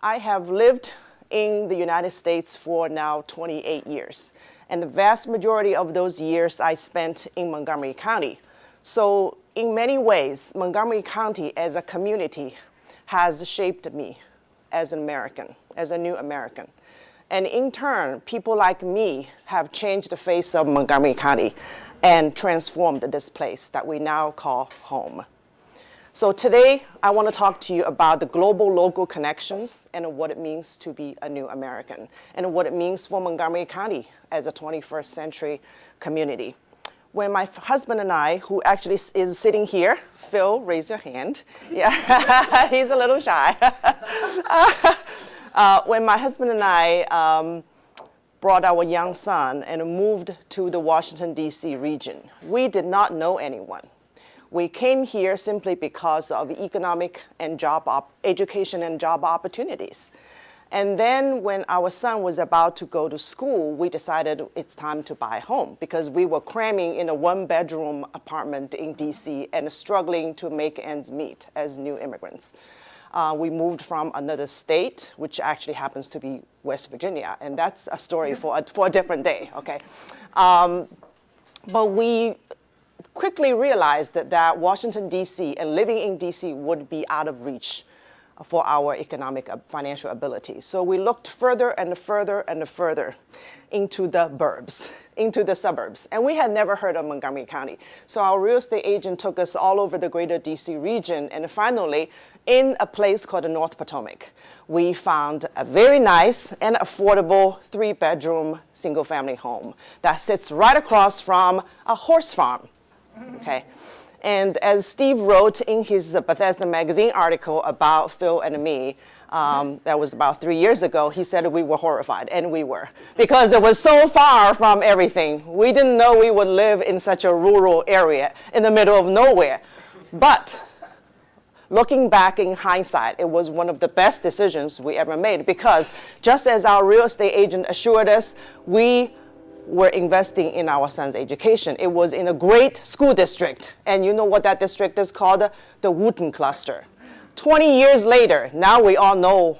I have lived in the United States for now 28 years. And the vast majority of those years I spent in Montgomery County. So in many ways, Montgomery County as a community has shaped me as an American, as a new American. And in turn, people like me have changed the face of Montgomery County and transformed this place that we now call home. So today, I want to talk to you about the global local connections and what it means to be a new American and what it means for Montgomery County as a 21st century community. When my husband and I, who actually is sitting here, Phil, raise your hand. Yeah, he's a little shy. When my husband and I brought our young son and moved to the Washington, D.C. region, we did not know anyone. We came here simply because of economic and education and job opportunities. And then when our son was about to go to school, we decided it's time to buy a home because we were cramming in a one-bedroom apartment in DC and struggling to make ends meet as new immigrants. We moved from another state, which actually happens to be West Virginia, and that's a story for a different day, okay? But we quickly realized that Washington, D.C. and living in D.C. would be out of reach for our economic financial ability. So we looked further and further and further into the burbs, into the suburbs. And we had never heard of Montgomery County. So our real estate agent took us all over the greater D.C. region, and finally, in a place called the North Potomac, we found a very nice and affordable 3-bedroom single-family home that sits right across from a horse farm. Okay, and as Steve wrote in his Bethesda Magazine article about Phil and me, that was about 3 years ago, he said we were horrified, and we were, because it was so far from everything. We didn't know we would live in such a rural area in the middle of nowhere. But looking back in hindsight, it was one of the best decisions we ever made, because just as our real estate agent assured us, we were investing in our son's education. It was in a great school district. And you know what that district is called? The Wooten Cluster. 20 years later, now we all know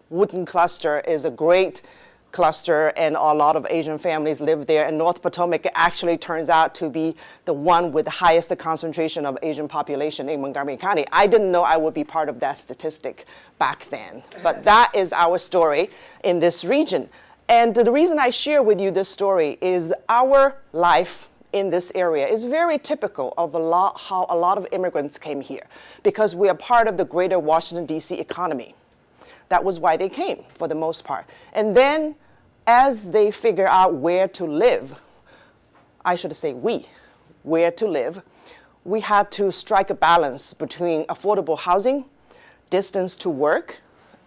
Wooten Cluster is a great cluster and a lot of Asian families live there. And North Potomac actually turns out to be the one with the highest concentration of Asian population in Montgomery County. I didn't know I would be part of that statistic back then. But that is our story in this region. And the reason I share with you this story is our life in this area is very typical of how a lot of immigrants came here, because we are part of the greater Washington, D.C. economy. That was why they came, for the most part. And then, as they figure out where to live, I should say where to live, we had to strike a balance between affordable housing, distance to work,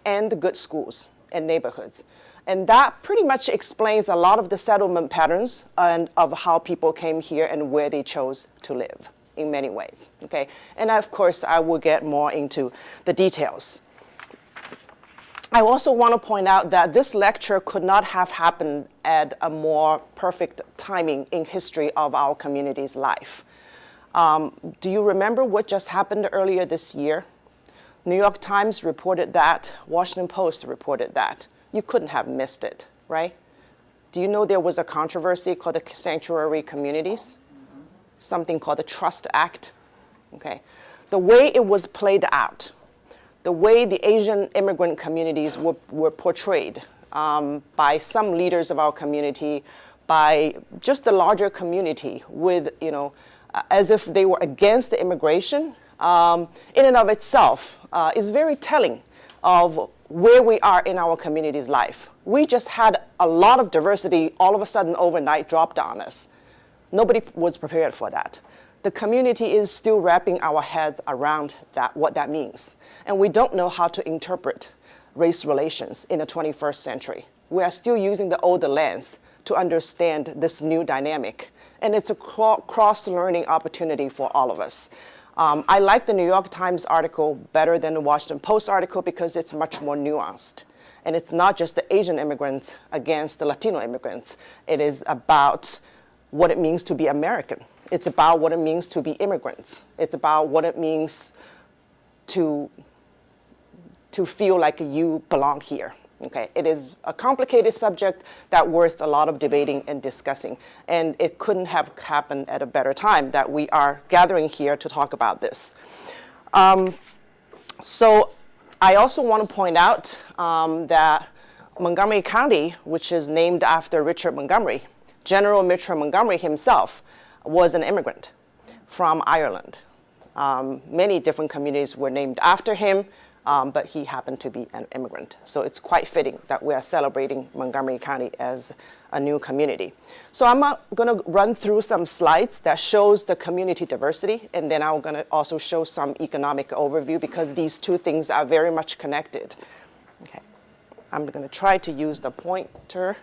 and good schools and neighborhoods. And that pretty much explains a lot of the settlement patterns and of how people came here and where they chose to live in many ways, okay? And of course, I will get more into the details. I also want to point out that this lecture could not have happened at a more perfect timing in history of our community's life. Do you remember what just happened earlier this year? New York Times reported that, Washington Post reported that. You couldn't have missed it, right? Do you know there was a controversy called the Sanctuary Communities? Something called the Trust Act, okay? The way it was played out, the way the Asian immigrant communities were portrayed by some leaders of our community, by just the larger community with, as if they were against the immigration, in and of itself is very telling of where we are in our community's life. We just had a lot of diversity all of a sudden overnight dropped on us. Nobody was prepared for that. the community is still wrapping our heads around that, what that means. And we don't know how to interpret race relations in the 21st century. We are still using the older lens to understand this new dynamic. And it's a cross-learning opportunity for all of us. I like the New York Times article better than the Washington Post article because it's much more nuanced. And it's not just the Asian immigrants against the Latino immigrants. It is about what it means to be American. It's about what it means to be immigrants. It's about what it means to feel like you belong here. Okay, it is a complicated subject that's worth a lot of debating and discussing, and it couldn't have happened at a better time that we are gathering here to talk about this. So I also want to point out that Montgomery County, which is named after Richard Montgomery, General Mitchell Montgomery himself was an immigrant from Ireland. Many different communities were named after him, but he happened to be an immigrant. So it's quite fitting that we are celebrating Montgomery County as a new community. So I'm going to run through some slides that shows the community diversity, and then I'm going to also show some economic overview because these two things are very much connected. Okay, I'm going to try to use the pointer.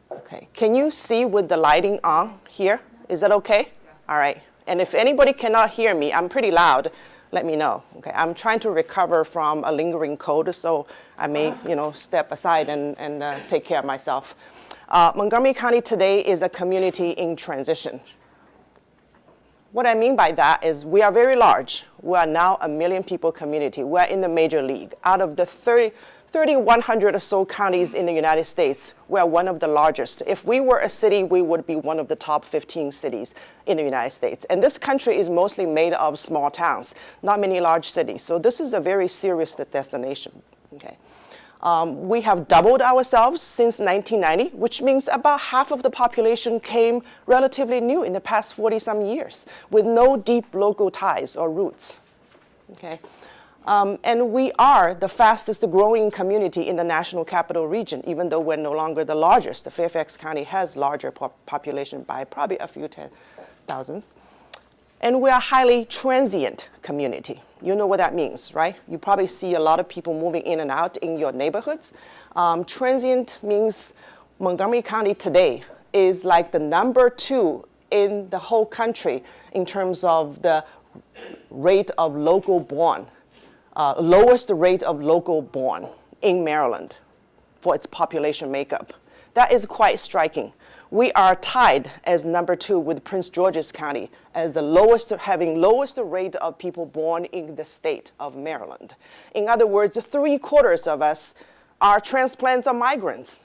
Okay, can you see with the lighting on here? Is that okay? Yeah. All right, and if anybody cannot hear me, I'm pretty loud. Let me know. Okay, I'm trying to recover from a lingering cold, so I may, step aside and take care of myself. Montgomery County today is a community in transition. What I mean by that is we are very large. We are now a 1 million people community. We are in the major league. Out of the 3,100 or so counties in the United States, we are one of the largest. If we were a city, we would be one of the top 15 cities in the United States. And this country is mostly made of small towns, not many large cities. So this is a very serious destination. Okay. We have doubled ourselves since 1990, which means about half of the population came relatively new in the past 40-some years with no deep local ties or roots. Okay. And we are the fastest growing community in the National Capital Region, even though we're no longer the largest. The Fairfax County has larger population by probably a few thousands. And we're a highly transient community. You know what that means, right? You probably see a lot of people moving in and out in your neighborhoods. Transient means Montgomery County today is like the number 2 in the whole country in terms of the rate of local born. Lowest rate of local born in Maryland for its population makeup. That is quite striking. We are tied as number 2 with Prince George's County as the having lowest rate of people born in the state of Maryland. In other words, 3/4 of us are transplants or migrants,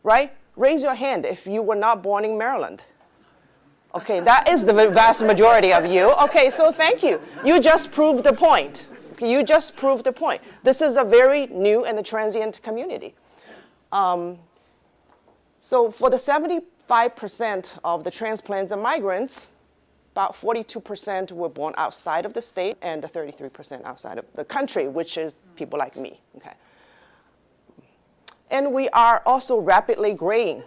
right? Raise your hand if you were not born in Maryland. Okay, that is the vast majority of you. Okay, so thank you. You just proved the point. You just proved the point. This is a very new and transient community. So for the 75% of the transplants and migrants, about 42% were born outside of the state and 33% outside of the country, which is people like me. Okay. And we are also rapidly graying.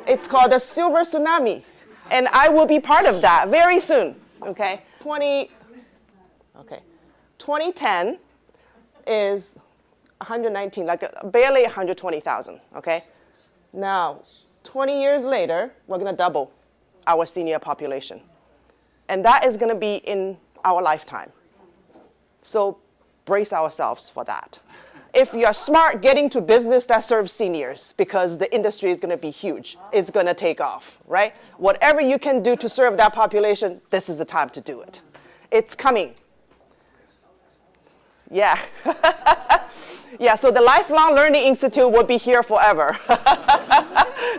It's called a silver tsunami, and I will be part of that very soon. Okay. 2010 is 119, like barely 120,000, okay? Now, 20 years later, we're gonna double our senior population. And that is gonna be in our lifetime. So brace ourselves for that. If you're smart, get into business that serves seniors because the industry is gonna be huge. It's gonna take off, right? Whatever you can do to serve that population, this is the time to do it. It's coming. Yeah. Yeah, so the Lifelong Learning Institute will be here forever.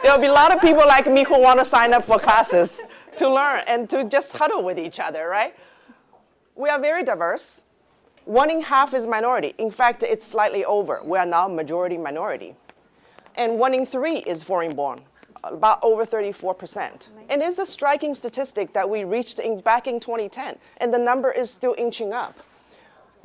There'll be a lot of people like me who want to sign up for classes to learn and to just huddle with each other, right? We are very diverse. 1 in half is minority. In fact, it's slightly over. We are now majority minority. And 1 in 3 is foreign born, about over 34%. And it's a striking statistic that we reached back in 2010, and the number is still inching up.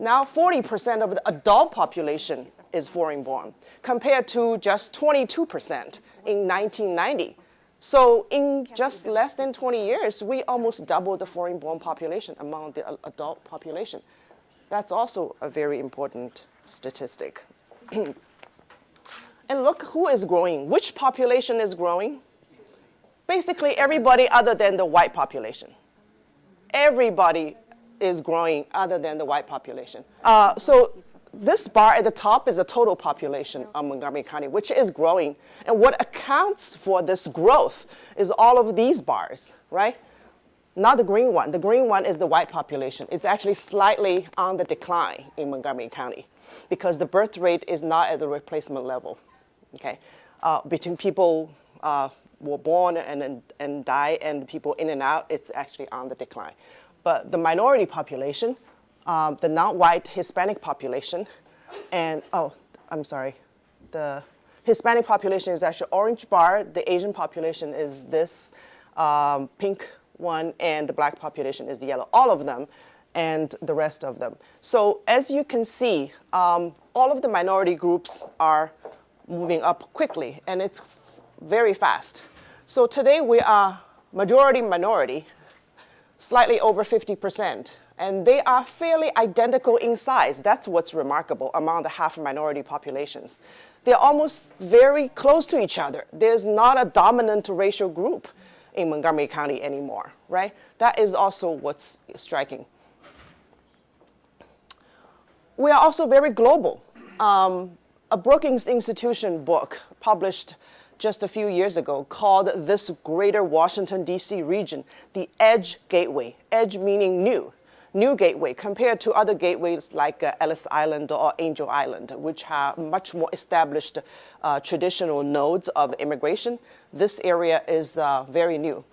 Now 40% of the adult population is foreign born, compared to just 22% in 1990. So in just less than 20 years, we almost doubled the foreign-born population among the adult population. That's also a very important statistic. And look who is growing. Which population is growing? Basically everybody other than the white population. Everybody is growing other than the white population. So this bar at the top is the total population of Montgomery County, which is growing. And what accounts for this growth is all of these bars, right? Not the green one. The green one is the white population. It's actually slightly on the decline in Montgomery County because the birth rate is not at the replacement level. Okay, between people were born and die and people in and out, it's actually on the decline. But the minority population, the non-white Hispanic population, and the Hispanic population is actually orange bar, the Asian population is this pink one, and the black population is the yellow. All of them and the rest of them. So as you can see, all of the minority groups are moving up quickly, and it's very fast. So today we are majority minority, slightly over 50%, and they are fairly identical in size. That's what's remarkable among the half minority populations. They're almost very close to each other. There's not a dominant racial group in Montgomery County anymore, right? That is also what's striking. We are also very global. A Brookings Institution book published just a few years ago called This Greater Washington, D.C. Region, the Edge Gateway. Edge meaning new gateway compared to other gateways like Ellis Island or Angel Island, which have much more established traditional nodes of immigration. This area is very new.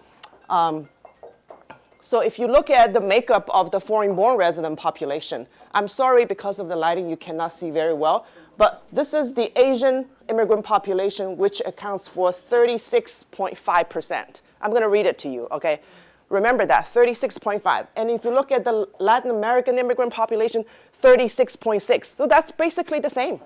So if you look at the makeup of the foreign-born resident population, I'm sorry, because of the lighting, you cannot see very well, but this is the Asian immigrant population, which accounts for 36.5%. I'm going to read it to you, okay? Remember that, 36.5. And if you look at the Latin American immigrant population, 36.6. So that's basically the same.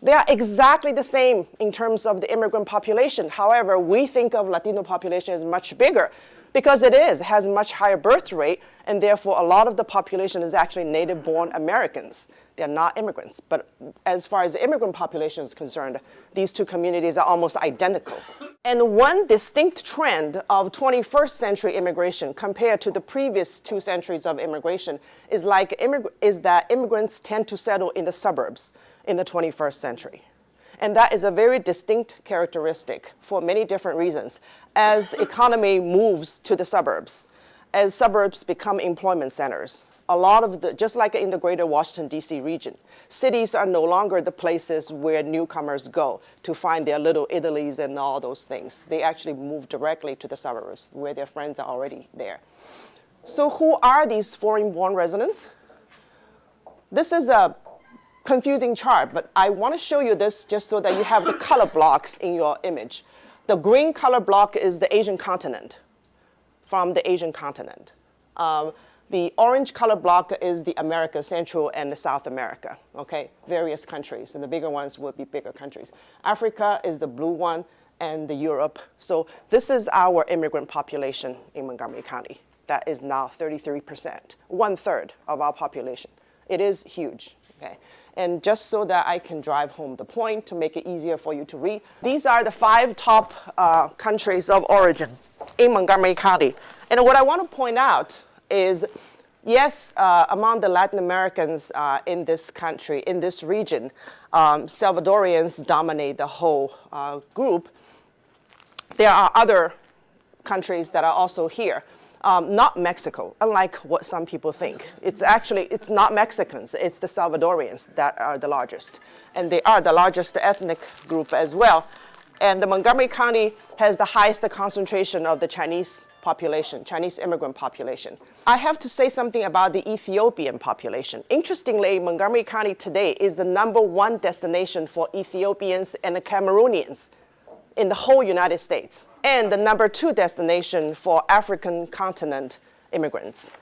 They are exactly the same in terms of the immigrant population. However, we think of Latino population as much bigger because it has a much higher birth rate, and therefore a lot of the population is actually native-born Americans. They're not immigrants. But as far as the immigrant population is concerned, these two communities are almost identical. And one distinct trend of 21st century immigration compared to the previous 2 centuries of immigration is that immigrants tend to settle in the suburbs in the 21st century. And that is a very distinct characteristic for many different reasons. As the economy moves to the suburbs, as suburbs become employment centers, a lot of just like in the greater Washington, D.C. region, cities are no longer the places where newcomers go to find their little Italys and all those things. They actually move directly to the suburbs where their friends are already there. So who are these foreign-born residents? This is a confusing chart, but I want to show you this just so that you have the color blocks in your image. The green color block is the Asian continent, from the Asian continent. The orange color block is the America, Central and the South America, okay? Various countries, and the bigger ones would be bigger countries. Africa is the blue one, and the Europe. So this is our immigrant population in Montgomery County. That is now 33%, 1/3 of our population. It is huge, okay? And just so that I can drive home the point to make it easier for you to read, these are the 5 top countries of origin in Montgomery County. And what I want to point out is, yes, among the Latin Americans in this country, in this region, Salvadorians dominate the whole group. There are other countries that are also here. Not Mexico, unlike what some people think. It's not Mexicans, it's the Salvadorians that are the largest. And they are the largest ethnic group as well. And the Montgomery County has the highest concentration of the Chinese population, Chinese immigrant population. I have to say something about the Ethiopian population. Interestingly, Montgomery County today is the #1 destination for Ethiopians and the Cameroonians in the whole United States, and the #2 destination for African continent immigrants.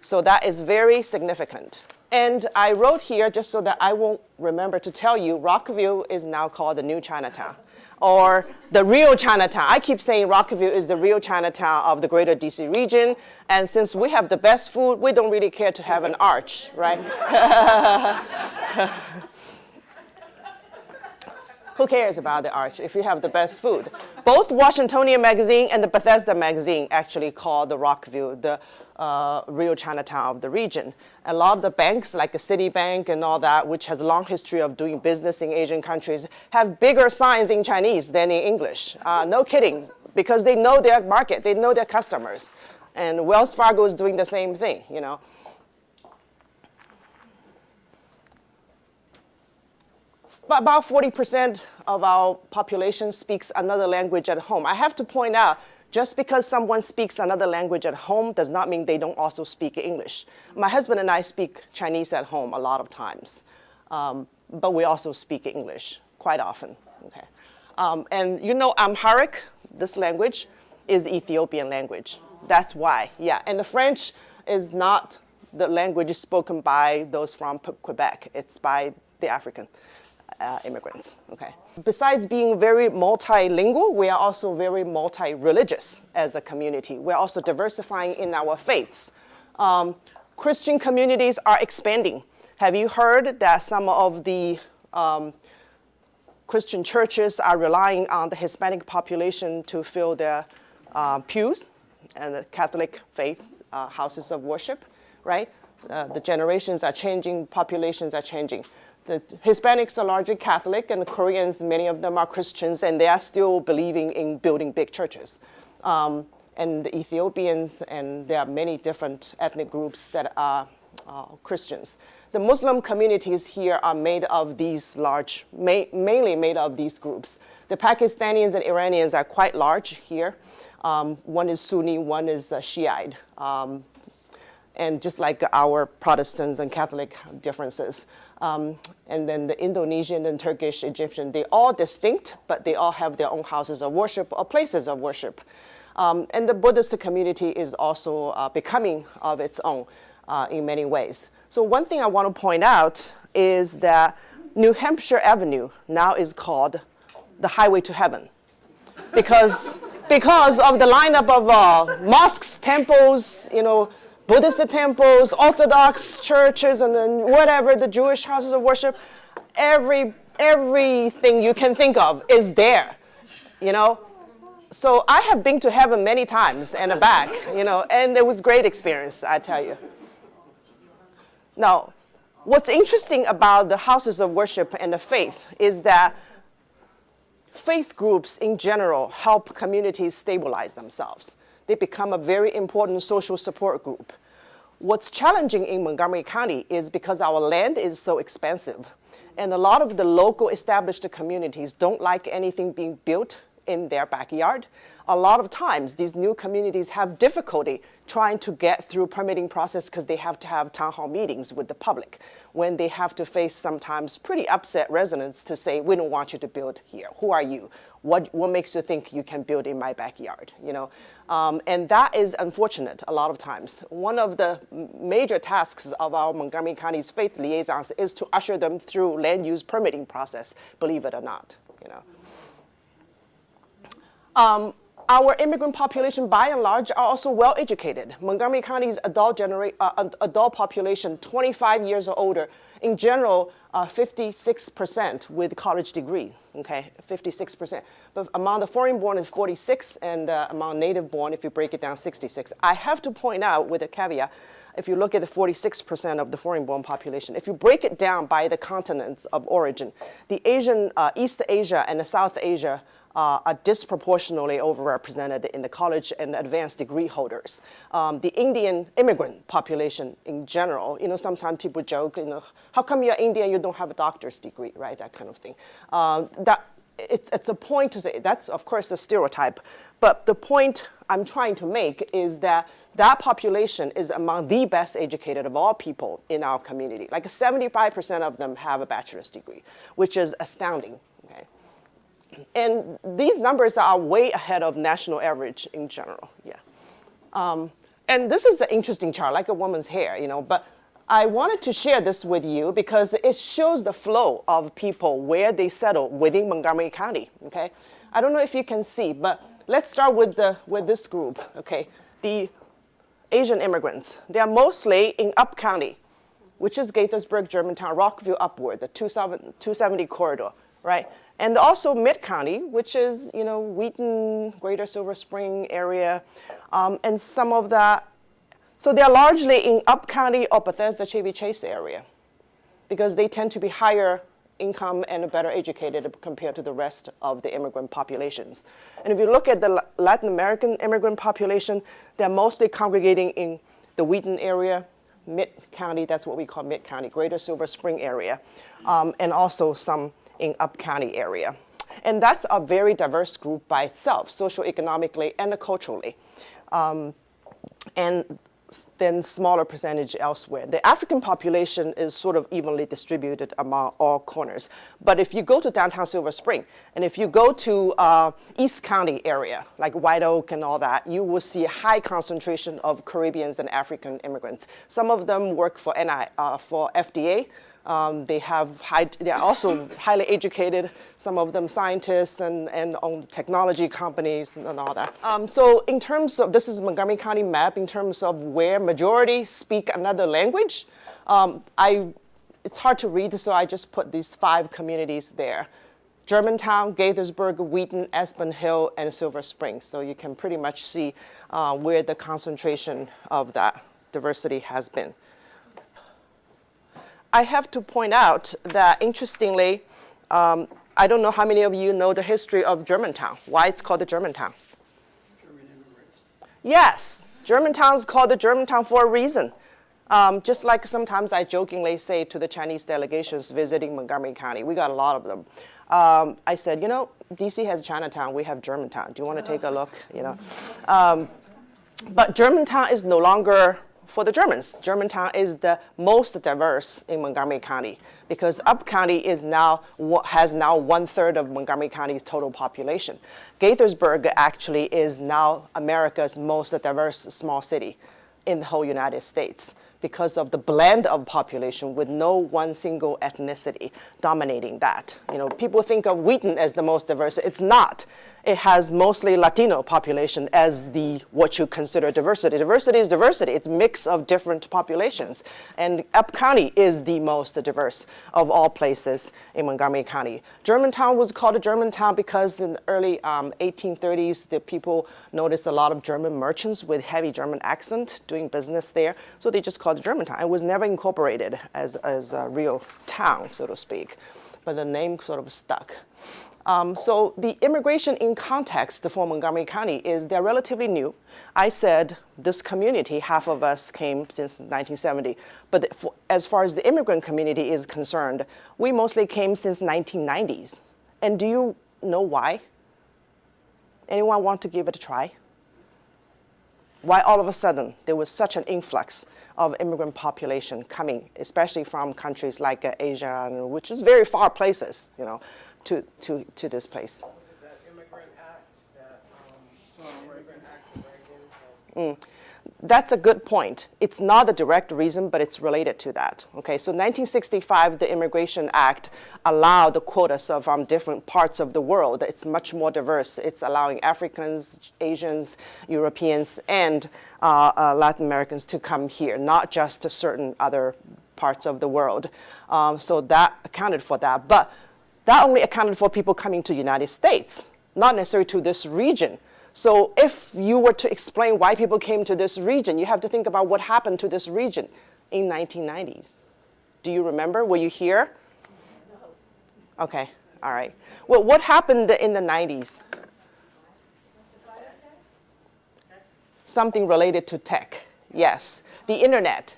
So that is very significant. And I wrote here, just so that I won't remember to tell you, Rockville is now called the New Chinatown. or the real Chinatown. I keep saying Rockville is the real Chinatown of the greater DC region. And since we have the best food, we don't really care to have an arch, right? Who cares about the arch if you have the best food? Both Washingtonian magazine and the Bethesda magazine actually call the Rockville the real Chinatown of the region. A lot of the banks, like the Citibank and all that, which has a long history of doing business in Asian countries, have bigger signs in Chinese than in English. No kidding, because they know their market, they know their customers. And Wells Fargo is doing the same thing, you know. But about 40% of our population speaks another language at home. I have to point out, just because someone speaks another language at home does not mean they don't also speak English. My husband and I speak Chinese at home a lot of times, but we also speak English quite often. Okay. And you know Amharic, this language, is Ethiopian language. That's why, yeah. And the French is not the language spoken by those from Quebec. It's by the African immigrants, okay? Besides being very multilingual, we are also very multi-religious as a community. We're also diversifying in our faiths. Christian communities are expanding. Have you heard that some of the Christian churches are relying on the Hispanic population to fill their pews and the Catholic faith houses of worship, right? The generations are changing, populations are changing. The Hispanics are largely Catholic, and the Koreans, many of them are Christians, and they are still believing in building big churches. And the Ethiopians, and there are many different ethnic groups that are Christians. The Muslim communities here are made of these mainly made of these groups. The Pakistanis and Iranians are quite large here. One is Sunni, one is Shiite. And just like our Protestants and Catholic differences. And then the Indonesian and Turkish, Egyptian, they all distinct, but they all have their own houses of worship or places of worship. And the Buddhist community is also becoming of its own in many ways. So one thing I want to point out is that New Hampshire Avenue now is called the Highway to Heaven because of the lineup of mosques, temples, you know, Buddhist temples, Orthodox churches, and then whatever, the Jewish houses of worship, everything you can think of is there, you know? So I have been to heaven many times and back, you know, and it was a great experience, I tell you. Now, what's interesting about the houses of worship and the faith is that faith groups in general help communities stabilize themselves. They become a very important social support group. What's challenging in Montgomery County is because our land is so expensive, and a lot of the local established communities don't like anything being built in their backyard. A lot of times, these new communities have difficulty trying to get through permitting process because they have to have town hall meetings with the public when they have to face sometimes pretty upset residents to say, we don't want you to build here. Who are you? What makes you think you can build in my backyard, you know? And that is unfortunate a lot of times. One of the major tasks of our Montgomery County's faith liaisons is to usher them through land use permitting process, believe it or not, you know? Our immigrant population, by and large, are also well-educated. Montgomery County's adult population, 25 years or older, in general, 56% with college degrees, okay, 56%. But among the foreign-born is 46, and among native-born, if you break it down, 66. I have to point out, with a caveat, if you look at the 46% of the foreign-born population, if you break it down by the continents of origin, the Asian, East Asia and the South Asia are disproportionately overrepresented in the college and advanced degree holders. The Indian immigrant population in general, you know, sometimes people joke, you know, how come you're Indian, you don't have a doctor's degree, right? That kind of thing. It's a point to say, that's of course a stereotype, but the point I'm trying to make is that that population is among the best educated of all people in our community. Like 75% of them have a bachelor's degree, which is astounding. And these numbers are way ahead of national average in general, yeah. And this is an interesting chart, like a woman's hair, you know, but I wanted to share this with you because it shows the flow of people where they settle within Montgomery County, okay? I don't know if you can see, but let's start with this group, okay? The Asian immigrants. They are mostly in Up County, which is Gaithersburg, Germantown, Rockville upward, the 270 corridor, right? And also Mid County, which is, Wheaton, Greater Silver Spring area, and some of that. So they're largely in Up County or Bethesda, Chevy Chase area because they tend to be higher income and better educated compared to the rest of the immigrant populations. And if you look at the Latin American immigrant population, they're mostly congregating in the Wheaton area, Mid County, that's what we call Mid County, Greater Silver Spring area, and also some in Up County area. And that's a very diverse group by itself, socioeconomically and culturally. And then smaller percentage elsewhere. The African population is sort of evenly distributed among all corners. But if you go to downtown Silver Spring, and if you go to East County area, like White Oak and all that, you will see a high concentration of Caribbeans and African immigrants. Some of them work for FDA. They are also highly educated, some of them scientists and own technology companies and all that. So in terms of, this is Montgomery County map, in terms of where majority speak another language, it's hard to read, so I just put these 5 communities there. Germantown, Gaithersburg, Wheaton, Aspen Hill, and Silver Spring. So you can pretty much see where the concentration of that diversity has been. I have to point out that, interestingly, I don't know how many of you know the history of Germantown, why it's called the Germantown. German immigrants. Yes, Germantown is called the Germantown for a reason. Just like sometimes I jokingly say to the Chinese delegations visiting Montgomery County, we got a lot of them. I said, DC has Chinatown, we have Germantown. Do you want to take a look? But Germantown is no longer for the Germans. Germantown is the most diverse in Montgomery County because Up County has now 1/3 of Montgomery County's total population. Gaithersburg actually is now America's most diverse small city in the whole United States because of the blend of population with no one single ethnicity dominating that. People think of Wheaton as the most diverse. It's not. It has mostly Latino population as what you consider diversity. Diversity is diversity. It's a mix of different populations. And Up County is the most diverse of all places in Montgomery County. Germantown was called a Germantown because in the early 1830s, the people noticed a lot of German merchants with heavy German accent doing business there. So they just called it Germantown. It was never incorporated as a real town, so to speak. But the name sort of stuck. So the immigration in context for Montgomery County is they're relatively new. I said this community, half of us came since 1970. But as far as the immigrant community is concerned, we mostly came since 1990s. And do you know why? Anyone want to give it a try? Why all of a sudden there was such an influx of immigrant population coming, especially from countries like Asia, which is very far places, to this place. Was it that Immigrant Act, Immigrant Act of Reagan? That's a good point. It's not a direct reason, but it's related to that. Okay, so 1965, the Immigration Act allowed the quotas from different parts of the world. It's much more diverse. It's allowing Africans, Asians, Europeans, and Latin Americans to come here, not just to certain other parts of the world. So that accounted for that. But that only accounted for people coming to the United States, not necessarily to this region. So if you were to explain why people came to this region, you have to think about what happened to this region in 1990s. Do you remember? Were you here? No. Okay, all right. Well, what happened in the 90s? Something related to tech, yes. The internet,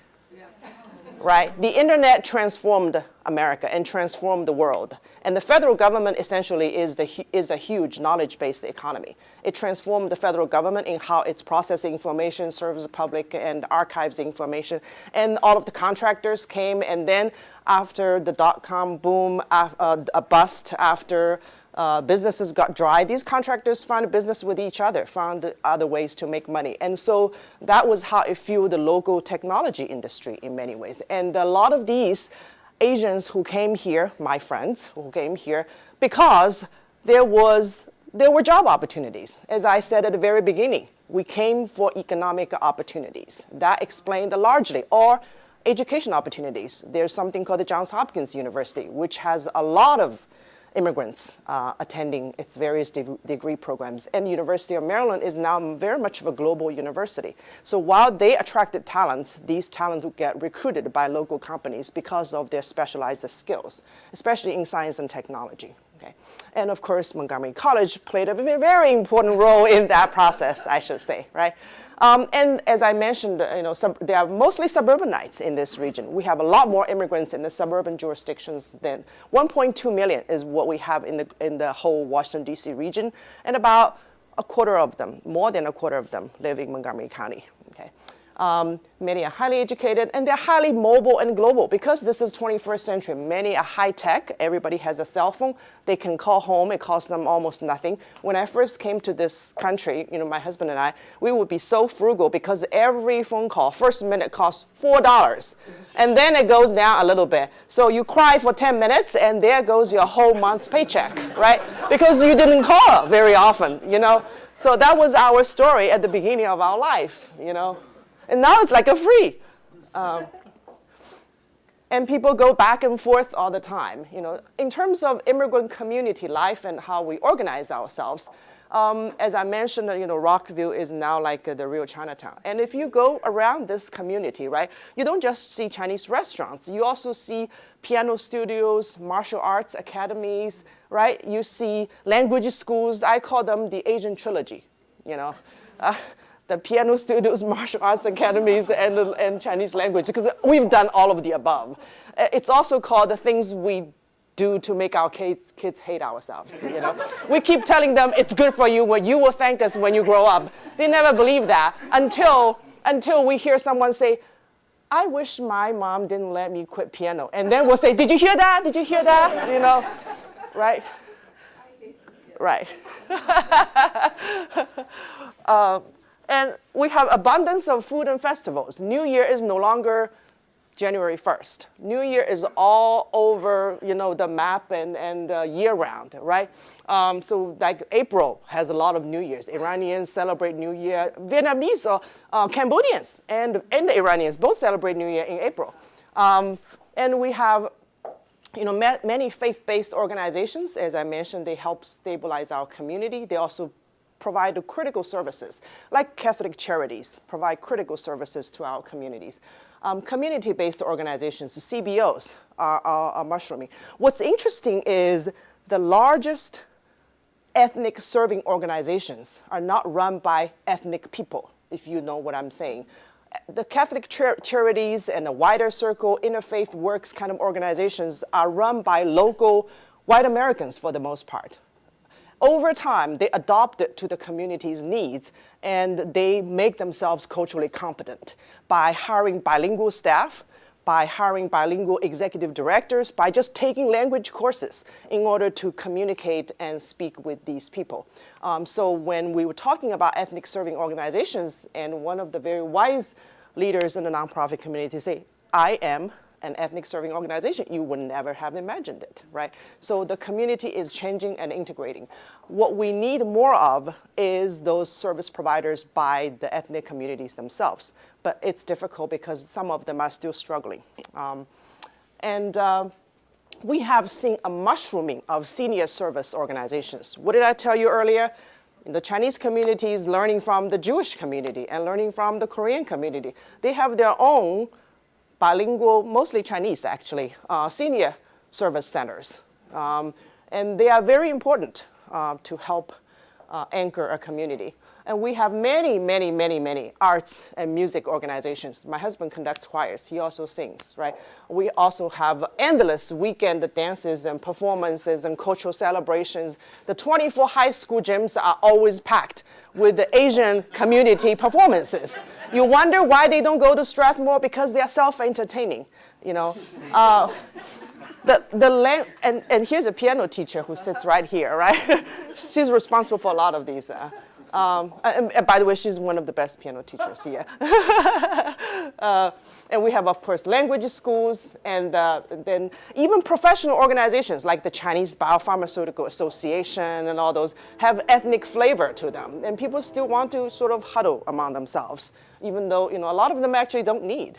right? The internet transformed America and transformed the world. And the federal government essentially is a huge knowledge-based economy. It transformed the federal government in how it's processing information, serves the public, and archives information. And all of the contractors came, and then after the dot-com boom, a bust after businesses got dry, these contractors found business with each other, found other ways to make money. And so that was how it fueled the local technology industry in many ways. And a lot of these Asians who came here, my friends who came here, because there were job opportunities. As I said at the very beginning, we came for economic opportunities. That explained largely, or education opportunities. There's something called the Johns Hopkins University, which has a lot of immigrants attending its various degree programs. And the University of Maryland is now very much of a global university. So while they attracted talents, these talents would get recruited by local companies because of their specialized skills, especially in science and technology. Okay. And of course, Montgomery College played a very important role in that process, I should say, right? And as I mentioned, there are mostly suburbanites in this region. We have a lot more immigrants in the suburban jurisdictions than 1.2 million is what we have in the whole Washington, D.C. region, and about a quarter of them, more than a quarter of them, live in Montgomery County. Okay. Many are highly educated, and they're highly mobile and global because this is 21st century. Many are high tech. Everybody has a cell phone. They can call home. It costs them almost nothing. When I first came to this country, my husband and I, we would be so frugal because every phone call, first minute costs $4. And then it goes down a little bit. So you cry for 10 minutes, and there goes your whole month's paycheck, right? Because you didn't call very often, So that was our story at the beginning of our life, And now it's like a free. And people go back and forth all the time. In terms of immigrant community life and how we organize ourselves, as I mentioned, Rockville is now like the real Chinatown. And if you go around this community, right, you don't just see Chinese restaurants. You also see piano studios, martial arts academies, right? You see language schools. I call them the Asian trilogy, the piano studios, martial arts academies, and Chinese language, because we've done all of the above. It's also called the things we do to make our kids hate ourselves. We keep telling them it's good for you, but you will thank us when you grow up. They never believe that until we hear someone say, I wish my mom didn't let me quit piano. And then we'll say, did you hear that? Did you hear that? Right? Right. And we have abundance of food and festivals. New Year is no longer January 1st. New Year is all over, the map and year-round, right? So like April has a lot of New Years. Iranians celebrate New Year. Vietnamese or Cambodians and the Iranians both celebrate New Year in April. And we have many faith-based organizations. As I mentioned, they help stabilize our community. They also provide critical services, like Catholic charities, provide critical services to our communities. Community-based organizations, the CBOs, are mushrooming. What's interesting is the largest ethnic serving organizations are not run by ethnic people, if you know what I'm saying. The Catholic charities and the wider circle, interfaith works kind of organizations are run by local white Americans for the most part. Over time, they adopt it to the community's needs, and they make themselves culturally competent by hiring bilingual staff, by hiring bilingual executive directors, by just taking language courses in order to communicate and speak with these people. So when we were talking about ethnic serving organizations, and one of the very wise leaders in the nonprofit community say, I am an ethnic serving organization, you would never have imagined it, right? So the community is changing and integrating. What we need more of is those service providers by the ethnic communities themselves. But it's difficult because some of them are still struggling. We have seen a mushrooming of senior service organizations. What did I tell you earlier? The Chinese community is learning from the Jewish community and learning from the Korean community. They have their own bilingual, mostly Chinese actually, senior service centers. And they are very important to help anchor a community. And we have many, many, many, many arts and music organizations. My husband conducts choirs, he also sings, right? We also have endless weekend dances and performances and cultural celebrations. The 24 high school gyms are always packed with the Asian community performances. You wonder why they don't go to Strathmore? Because they are self-entertaining, And here's a piano teacher who sits right here, right? She's responsible for a lot of these. And by the way, she's one of the best piano teachers here. And we have, of course, language schools, and then even professional organizations like the Chinese Biopharmaceutical Association and all those have ethnic flavor to them. And people still want to sort of huddle among themselves, even though a lot of them actually don't need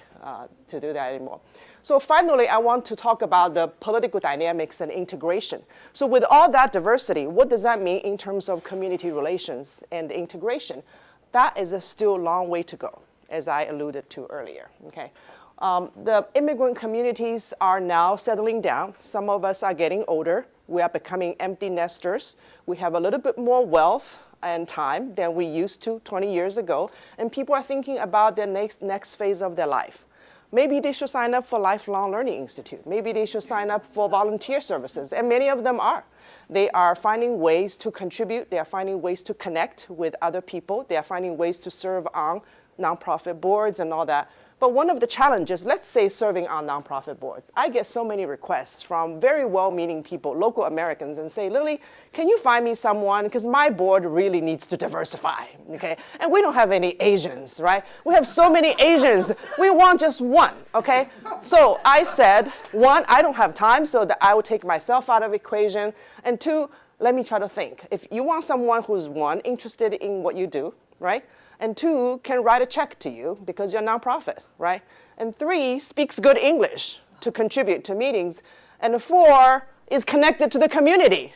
to do that anymore. So finally, I want to talk about the political dynamics and integration. So with all that diversity, what does that mean in terms of community relations and integration? That is still a long way to go, as I alluded to earlier, okay? The immigrant communities are now settling down. Some of us are getting older. We are becoming empty nesters. We have a little bit more wealth and time than we used to 20 years ago. And people are thinking about their next phase of their life. Maybe they should sign up for Lifelong Learning Institute. Maybe they should sign up for volunteer services, and many of them are. They are finding ways to contribute. They are finding ways to connect with other people. They are finding ways to serve on nonprofit boards and all that. But one of the challenges, let's say serving on nonprofit boards, I get so many requests from very well-meaning people, local Americans, and say, Lily, can you find me someone? Because my board really needs to diversify, okay? And we don't have any Asians, right? We have so many Asians. We want just one, okay? So I said, one, I don't have time, so that I will take myself out of the equation. And two, let me try to think. If you want someone who's, one, interested in what you do, right? And two, can write a check to you because you're a nonprofit, right? And three, speaks good English to contribute to meetings. And four, is connected to the community.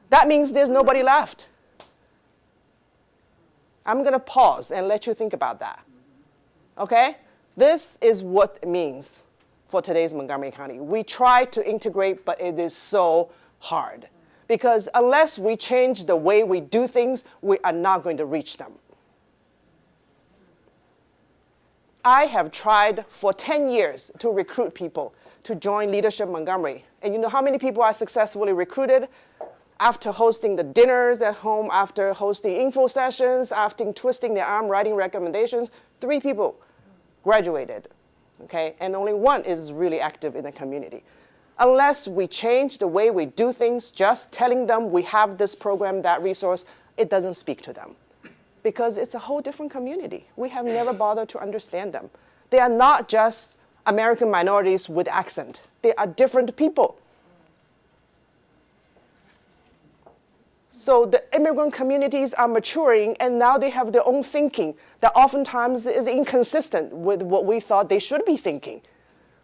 That means there's nobody left. I'm gonna pause and let you think about that, okay? This is what it means for today's Montgomery County. We try to integrate, but it is so hard. Because unless we change the way we do things, we are not going to reach them. I have tried for 10 years to recruit people to join Leadership Montgomery. And you know how many people I successfully recruited? After hosting the dinners at home, after hosting info sessions, after twisting their arm, writing recommendations, 3 people graduated, okay? And only 1 is really active in the community. Unless we change the way we do things, just telling them we have this program, that resource, it doesn't speak to them. Because it's a whole different community. We have never bothered to understand them. They are not just American minorities with accent. They are different people. So the immigrant communities are maturing, and now they have their own thinking that oftentimes is inconsistent with what we thought they should be thinking,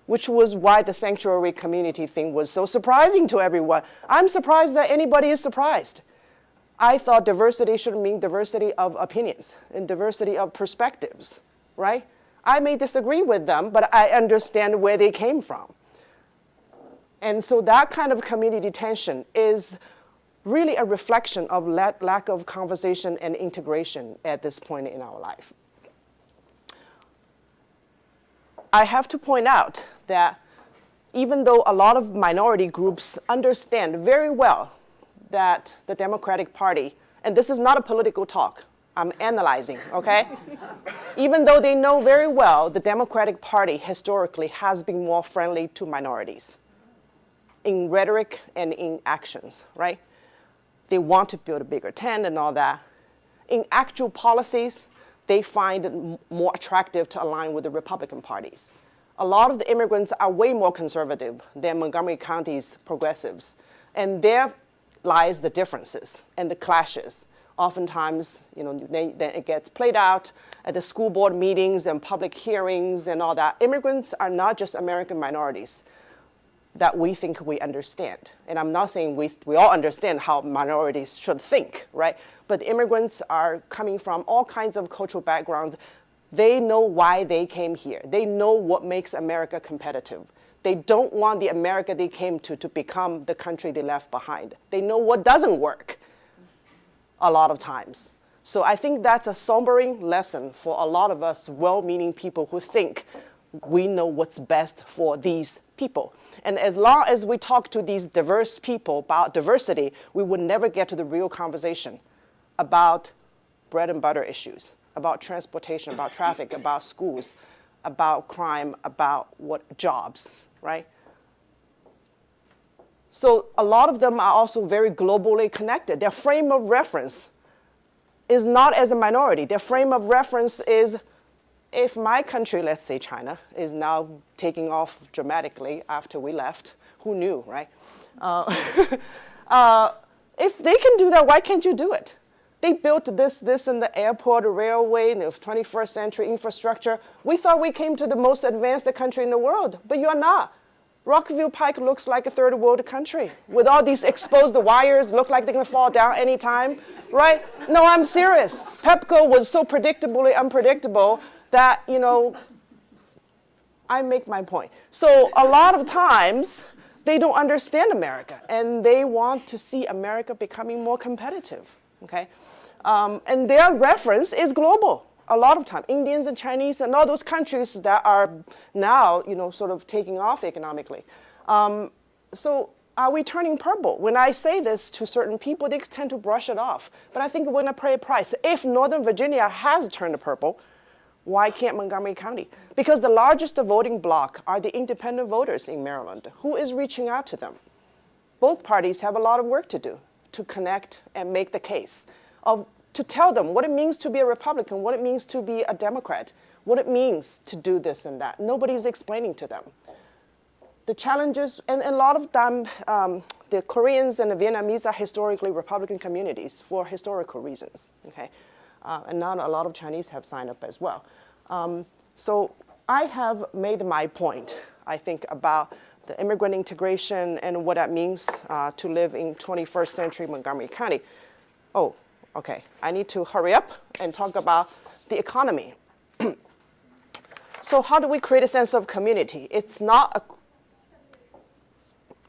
which was why the sanctuary community thing was so surprising to everyone. I'm surprised that anybody is surprised. I thought diversity should mean diversity of opinions and diversity of perspectives, right? I may disagree with them, but I understand where they came from. And so that kind of community tension is really a reflection of lack of conversation and integration at this point in our life. I have to point out that even though a lot of minority groups understand very well that the Democratic Party, and this is not a political talk, I'm analyzing, okay? Even though they know very well the Democratic Party historically has been more friendly to minorities in rhetoric and in actions, right? They want to build a bigger tent and all that. In actual policies, they find it more attractive to align with the Republican parties. A lot of the immigrants are way more conservative than Montgomery County's progressives, and there lies the differences and the clashes. Oftentimes, then it gets played out at the school board meetings and public hearings and all that. Immigrants are not just American minorities that we think we understand. And I'm not saying we all understand how minorities should think, right? But immigrants are coming from all kinds of cultural backgrounds. They know why they came here. They know what makes America competitive. They don't want the America they came to become the country they left behind. They know what doesn't work a lot of times. So I think that's a sobering lesson for a lot of us well-meaning people who think we know what's best for these people. And as long as we talk to these diverse people about diversity, we would never get to the real conversation about bread and butter issues, about transportation, about traffic, about schools, about crime, about what jobs, right? So a lot of them are also very globally connected. Their frame of reference is not as a minority. Their frame of reference is, if my country, let's say China, is now taking off dramatically after we left, who knew, right? If they can do that, why can't you do it? They built this in the airport, the railway, the 21st century infrastructure. We thought we came to the most advanced country in the world, but you are not. Rockville Pike looks like a third world country with all these exposed wires, look like they're gonna fall down anytime, right? No, I'm serious. Pepco was so predictably unpredictable that, I make my point. So a lot of times, they don't understand America, and they want to see America becoming more competitive, okay? And their reference is global. A lot of time, Indians and Chinese and all those countries that are now, sort of taking off economically. So are we turning purple? When I say this to certain people, they tend to brush it off. But I think we're going to pay a price. If Northern Virginia has turned purple, why can't Montgomery County? Because the largest voting bloc are the independent voters in Maryland. Who is reaching out to them? Both parties have a lot of work to do to connect and make the case to tell them what it means to be a Republican, what it means to be a Democrat, what it means to do this and that. Nobody's explaining to them. The challenges, and a lot of them, the Koreans and the Vietnamese are historically Republican communities for historical reasons, okay? And now a lot of Chinese have signed up as well. So I have made my point, I think, about the immigrant integration and what that means to live in 21st century Montgomery County. Oh, okay, I need to hurry up and talk about the economy. So how do we create a sense of community? It's not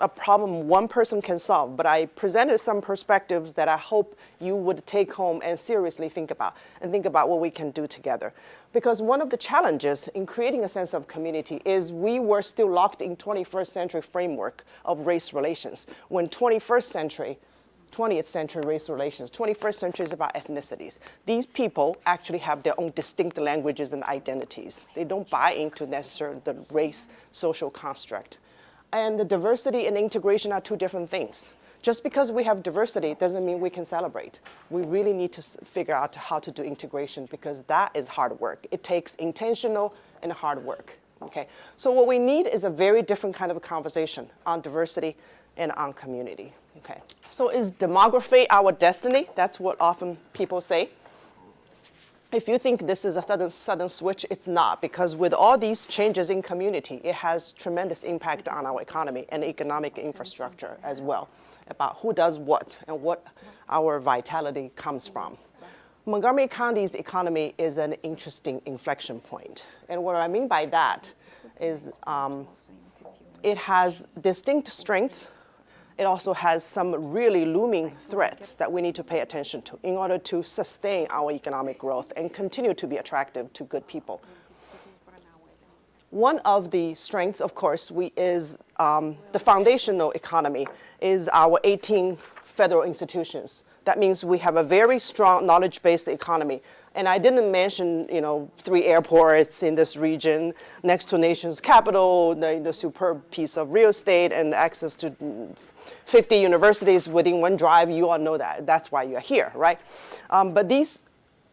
a problem one person can solve, but I presented some perspectives that I hope you would take home and seriously think about what we can do together. Because one of the challenges in creating a sense of community is we were still locked in 21st century framework of race relations, when 20th century race relations. 21st century is about ethnicities. These people actually have their own distinct languages and identities. They don't buy into necessarily the race social construct. And the diversity and integration are two different things. Just because we have diversity doesn't mean we can celebrate. We really need to figure out how to do integration, because that is hard work. It takes intentional and hard work, okay? So what we need is a very different kind of conversation on diversity and on community, okay? So is demography our destiny? That's what often people say. If you think this is a sudden switch, it's not, because with all these changes in community, it has tremendous impact on our economy and economic infrastructure as well, about who does what and what our vitality comes from. Montgomery County's economy is an interesting inflection point. And what I mean by that is it has distinct strengths. It also has some really looming threats that we need to pay attention to in order to sustain our economic growth and continue to be attractive to good people. One of the strengths, of course, is the foundational economy is our 18 federal institutions. That means we have a very strong knowledge-based economy. And I didn't mention, 3 airports in this region, next to nation's capital, the superb piece of real estate, and access to 50 universities within one drive. You all know that. That's why you're here, right? But these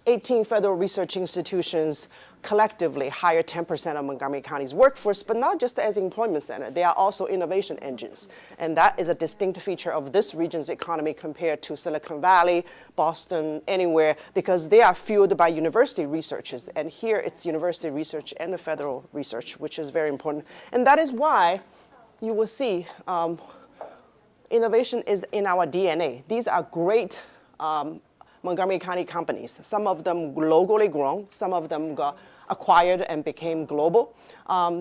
18 federal research institutions collectively hire 10% of Montgomery County's workforce, but not just as employment center. They are also innovation engines. And that is a distinct feature of this region's economy compared to Silicon Valley, Boston, anywhere, because they are fueled by university researchers. And here it's university research and the federal research, which is very important. And that is why you will see innovation is in our DNA. These are great Montgomery County companies. Some of them locally grown, some of them got acquired and became global.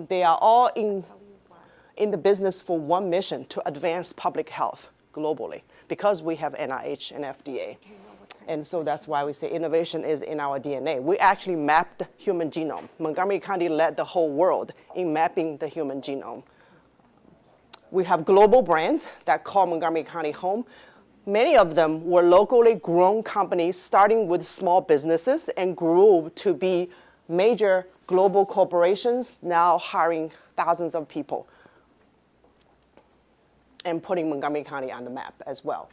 They are all in the business for one mission, to advance public health globally, because we have NIH and FDA. And so that's why we say innovation is in our DNA. We actually mapped the human genome. Montgomery County led the whole world in mapping the human genome. We have global brands that call Montgomery County home. Many of them were locally grown companies starting with small businesses and grew to be major global corporations, now hiring thousands of people. and putting Montgomery County on the map as well.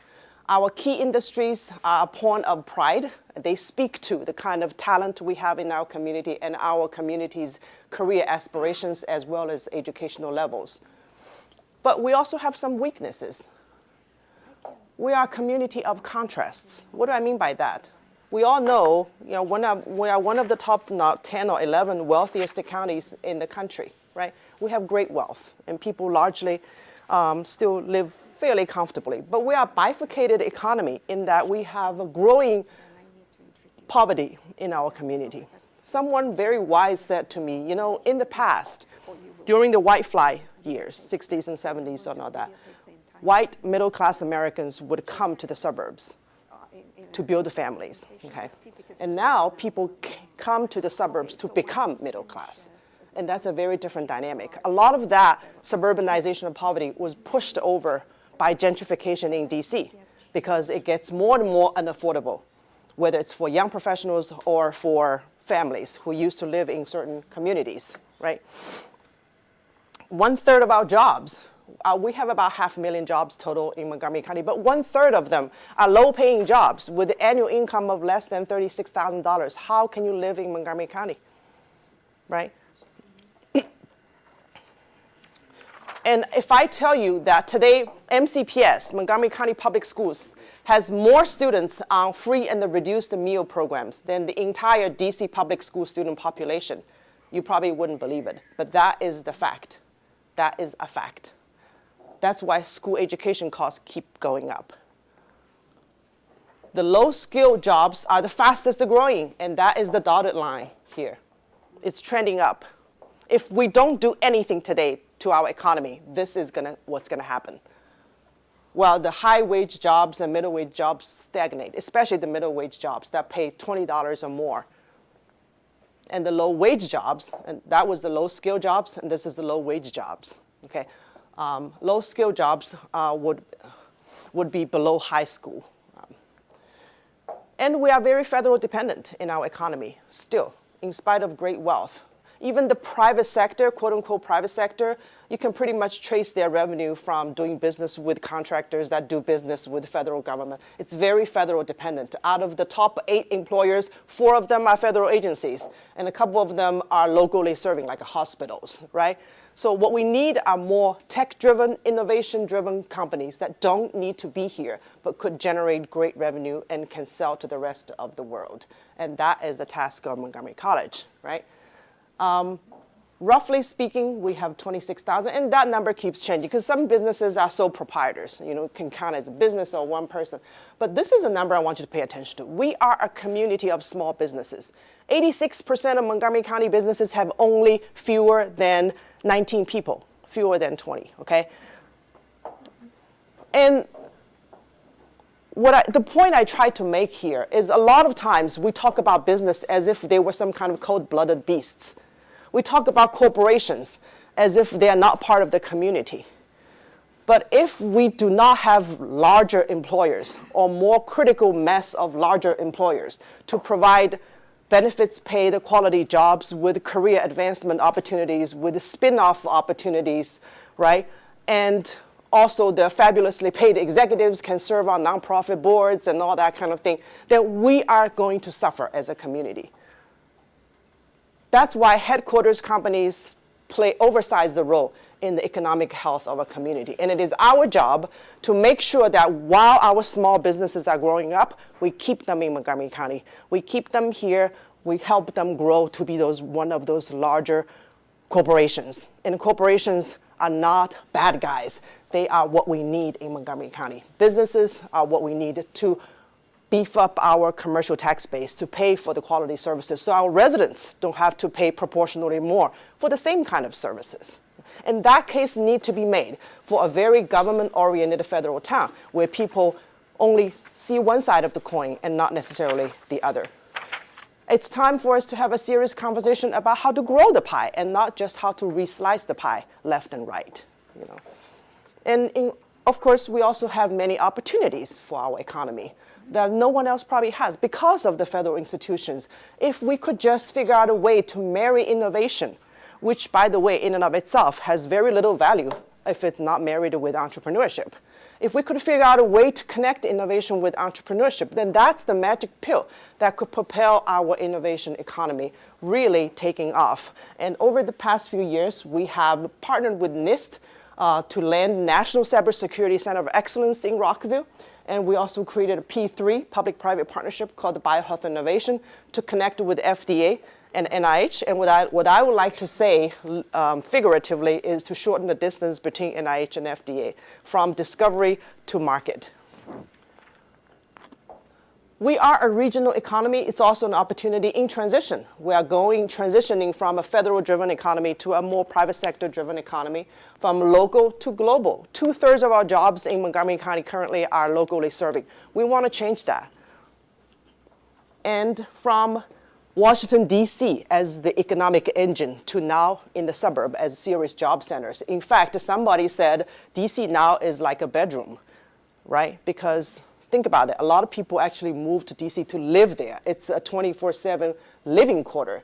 Our key industries are a point of pride. They speak to the kind of talent we have in our community and our community's career aspirations as well as educational levels. But we also have some weaknesses. We are a community of contrasts. What do I mean by that? We all know, we are one of the top 10 or 11 wealthiest counties in the country, right? We have great wealth, and people largely still live fairly comfortably. But we are a bifurcated economy in that we have a growing poverty in our community. Someone very wise said to me, in the past, during the white fly years, 60s and 70s and all that, white middle-class Americans would come to the suburbs to build families, okay? And now people come to the suburbs to become middle class. And that's a very different dynamic. A lot of that suburbanization of poverty was pushed over by gentrification in DC because it gets more and more unaffordable, whether it's for young professionals or for families who used to live in certain communities, right? 1/3 of our jobs, we have about 500,000 jobs total in Montgomery County, but 1/3 of them are low-paying jobs with an annual income of less than $36,000. How can you live in Montgomery County, right? And if I tell you that today, MCPS, Montgomery County Public Schools, has more students on free and the reduced meal programs than the entire DC public school student population, you probably wouldn't believe it. But that is the fact. That is a fact. That's why school education costs keep going up. The low-skilled jobs are the fastest growing, and that is the dotted line here. It's trending up. If we don't do anything today to our economy, this is what's gonna happen. While the high-wage jobs and middle-wage jobs stagnate, especially the middle-wage jobs that pay $20 or more. And the low-wage jobs, and that was the low-skill jobs, and this is the low-wage jobs, okay? Low-skill jobs would be below high school. And we are very federal dependent in our economy still, in spite of great wealth. Even the private sector, quote unquote private sector, you can pretty much trace their revenue from doing business with contractors that do business with the federal government. It's very federal dependent. Out of the top 8 employers, 4 of them are federal agencies, and a couple of them are locally serving, like hospitals, right? So what we need are more tech-driven, innovation-driven companies that don't need to be here, but could generate great revenue and can sell to the rest of the world. And that is the task of Montgomery College, right? Roughly speaking, we have 26,000, and that number keeps changing because some businesses are sole proprietors, can count as a business or one person. But this is a number I want you to pay attention to. We are a community of small businesses. 86% of Montgomery County businesses have only fewer than 19 people, fewer than 20, okay? And the point I try to make here is a lot of times we talk about business as if they were some kind of cold-blooded beasts. We talk about corporations as if they are not part of the community. But if we do not have larger employers or more critical mass of larger employers to provide benefits, paid quality jobs with career advancement opportunities, with spin-off opportunities, right? And also the fabulously paid executives can serve on nonprofit boards and all that kind of thing, then we are going to suffer as a community. That's why headquarters companies oversize the role in the economic health of a community. And it is our job to make sure that while our small businesses are growing up, we keep them in Montgomery County. We keep them here. We help them grow to be one of those larger corporations. And corporations are not bad guys. They are what we need in Montgomery County. Businesses are what we need to beef up our commercial tax base to pay for the quality services so our residents don't have to pay proportionally more for the same kind of services. And that case needs to be made for a very government-oriented federal town where people only see one side of the coin and not necessarily the other. It's time for us to have a serious conversation about how to grow the pie and not just how to re-slice the pie left and right. And of course, we also have many opportunities for our economy that no one else probably has because of the federal institutions. If we could just figure out a way to marry innovation, which, by the way, in and of itself has very little value if it's not married with entrepreneurship. If we could figure out a way to connect innovation with entrepreneurship, then that's the magic pill that could propel our innovation economy really taking off. And over the past few years, we have partnered with NIST to land National Cybersecurity Center of Excellence in Rockville. And we also created a P3, public-private partnership called the Biohealth Innovation to connect with FDA and NIH. And what I would like to say figuratively is to shorten the distance between NIH and FDA from discovery to market. We are a regional economy. It's also an opportunity in transition. We are transitioning from a federal-driven economy to a more private sector-driven economy, from local to global. 2/3 of our jobs in Montgomery County currently are locally serving. We want to change that. And from Washington, D.C. as the economic engine to now in the suburb as serious job centers. In fact, somebody said D.C. now is like a bedroom, right? Because think about it, a lot of people actually move to D.C. to live there. It's a 24/7 living quarter.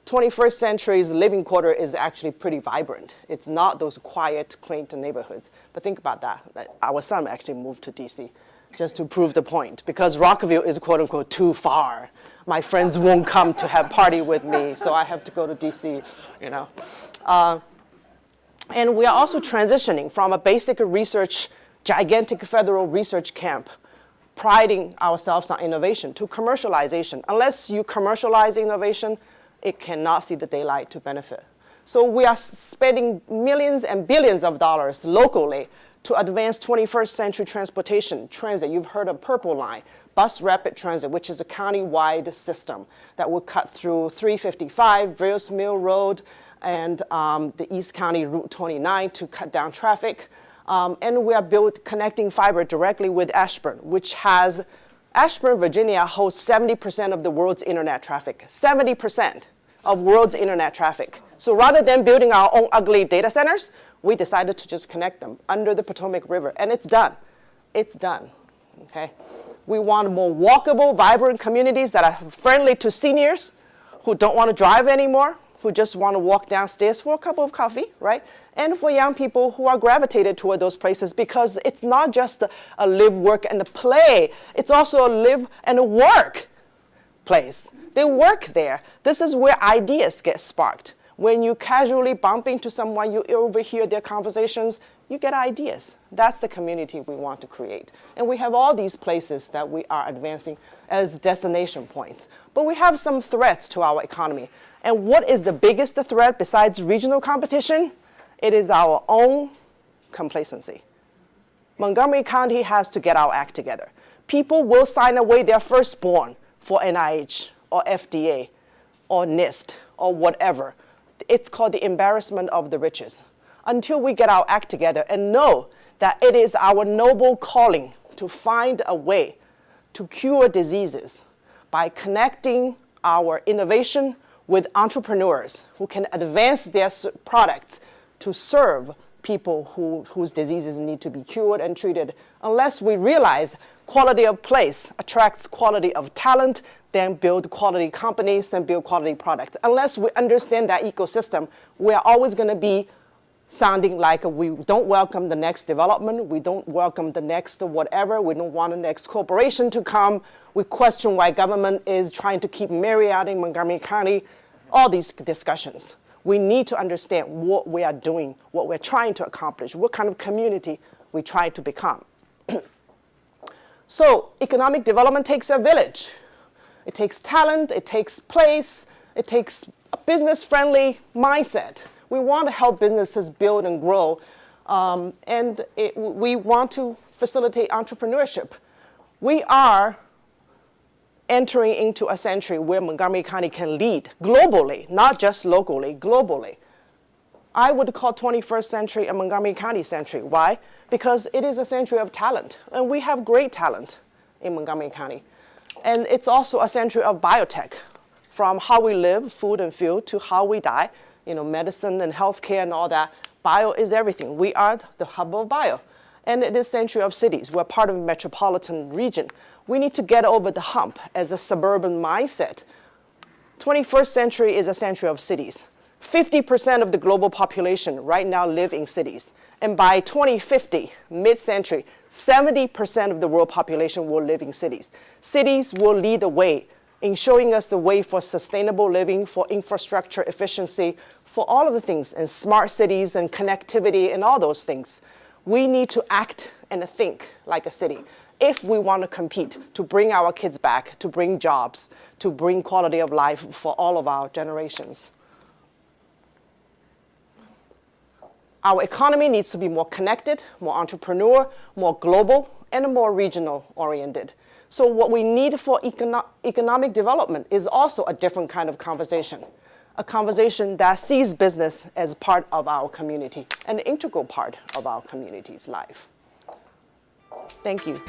21st century's living quarter is actually pretty vibrant. It's not those quiet, quaint neighborhoods. But think about that. Our son actually moved to D.C. just to prove the point, because Rockville is quote unquote too far. My friends won't come to have party with me, so I have to go to DC, you know. And we are also transitioning from a basic research, gigantic federal research camp, priding ourselves on innovation, to commercialization. Unless you commercialize innovation, it cannot see the daylight to benefit. So we are spending millions and billions of dollars locally to advance 21st century transportation, transit. You've heard of Purple Line, bus rapid transit, which is a county-wide system that will cut through 355, Villas Mill Road, and the East County Route 29 to cut down traffic. And we are connecting fiber directly with Ashburn, which has, Ashburn, Virginia hosts 70% of the world's internet traffic, 70% of world's internet traffic. So rather than building our own ugly data centers, we decided to just connect them under the Potomac River, and it's done. It's done, okay? We want more walkable, vibrant communities that are friendly to seniors who don't want to drive anymore, who just want to walk downstairs for a cup of coffee, right? And for young people who are gravitated toward those places, because it's not just a live, work, and a play. It's also a live and a work place. They work there. This is where ideas get sparked. When you casually bump into someone, you overhear their conversations, you get ideas. That's the community we want to create. And we have all these places that we are advancing as destination points. But we have some threats to our economy. And what is the biggest threat besides regional competition? It is our own complacency. Montgomery County has to get our act together. People will sign away their firstborn for NIH or FDA or NIST or whatever. It's called the embarrassment of the riches. Until we get our act together and know that it is our noble calling to find a way to cure diseases by connecting our innovation with entrepreneurs who can advance their products to serve people whose diseases need to be cured and treated. Unless we realize quality of place attracts quality of talent, then build quality companies, then build quality products. Unless we understand that ecosystem, we are always going to be sounding like we don't welcome the next development, we don't welcome the next whatever, we don't want the next corporation to come, we question why government is trying to keep Marriott in Montgomery County, all these discussions. We need to understand what we are doing, what we're trying to accomplish, what kind of community we try to become. So economic development takes a village. It takes talent, it takes place, it takes a business-friendly mindset. We want to help businesses build and grow, and we want to facilitate entrepreneurship. We are entering into a century where Montgomery County can lead globally, not just locally, globally. I would call 21st century a Montgomery County century. Why? Because it is a century of talent, and we have great talent in Montgomery County. And it's also a century of biotech, from how we live, food and fuel, to how we die, you know, medicine and healthcare and all that. Bio is everything. We are the hub of bio. And it is a century of cities. We're part of a metropolitan region. We need to get over the hump as a suburban mindset. 21st century is a century of cities. 50% of the global population right now live in cities. And by 2050, mid-century, 70% of the world population will live in cities. Cities will lead the way in showing us the way for sustainable living, for infrastructure efficiency, for all of the things, and smart cities and connectivity and all those things. We need to act and think like a city if we want to compete, to bring our kids back, to bring jobs, to bring quality of life for all of our generations. Our economy needs to be more connected, more entrepreneur, more global, and more regional oriented. So what we need for economic development is also a different kind of conversation, a conversation that sees business as part of our community, an integral part of our community's life. Thank you.